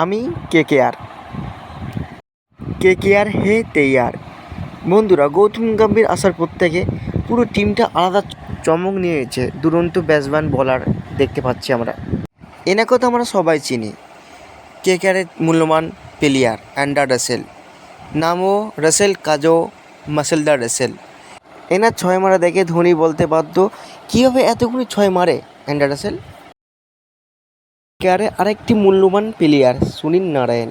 আমি কেকেআর হে তেইয়ার। বন্ধুরা, গৌতম গম্ভীর আসার পর থেকে পুরো টিমটা আলাদা চমক নিয়েছে। দুরন্ত ব্যাটসম্যান বলার দেখতে পাচ্ছি আমরা। এনাকে তো আমরা সবাই চিনি। কেকেআরের মূল্যবান প্লেয়ার অ্যান্ডার রাসেল, নামও রাসেল কাজো মাসেলদার রাসেল। এনার ছয় মারা দেখে ধোনি বলতে বাধ্য, কীভাবে এতগুলি ছয় মারে অ্যান্ডার রাসেল। কেকেআরে আরেকটি মূল্যবান প্লেয়ার সুনীল নারায়ণ।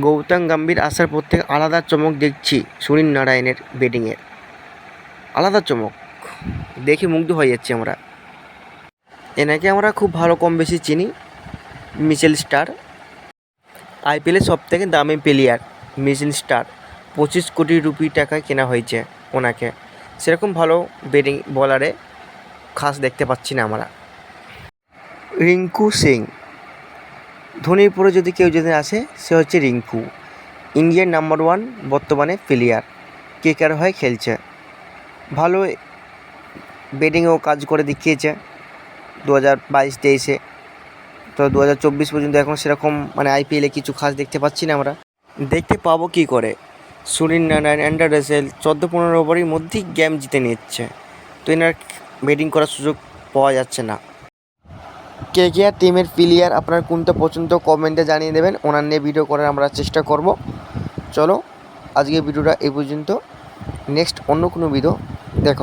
গৌতম গম্ভীর আসার পর থেকে আলাদা চমক দেখছি সুনীল নারায়ণের ব্যাটিংয়ের। আলাদা চমক দেখে মুগ্ধ হয়ে যাচ্ছি আমরা। এনাকে আমরা খুব ভালো কম বেশি চিনি। মিচেল স্টার, আইপিএলের সবথেকে দামি প্লেয়ার মিচেল স্টার। 25 কোটি রুপি টাকায় কেনা হয়েছে ওনাকে। সেরকম ভালো ব্যাটিং বলারে খাস দেখতে পাচ্ছি না আমরা। রিঙ্কু সিং, ধোনির পরে যদি কেউ আসে সে হচ্ছে রিঙ্কু। ইন্ডিয়ার নাম্বার 1 বর্তমানে প্লেয়ার, কেকেআর হয়ে খেলছে। ভালো ব্যাটিংয়েও কাজ করে দেখিয়েছে 2022-23-এ। তো 2024 পর্যন্ত এখন সেরকম আইপিএলে কিছু খাস দেখতে পাচ্ছি না আমরা। দেখতে পাবো কী করে। সুনীল নারায়ণ, অ্যান্ডার রাসেল 14-15 ওভারের মধ্যেই গেম জিতে নিচ্ছে। তো এনার ব্যাটিং করার সুযোগ পাওয়া যাচ্ছে না। কেকেআর টিমের প্লেয়ার আপনার কোনটা পছন্দ কমেন্টে জানিয়ে দেবেন। ওনার নিয়ে ভিডিও করার আমরা চেষ্টা করব। চলো আজকের ভিডিওটা এই পর্যন্ত। নেক্সট অন্য কোনো ভিডিও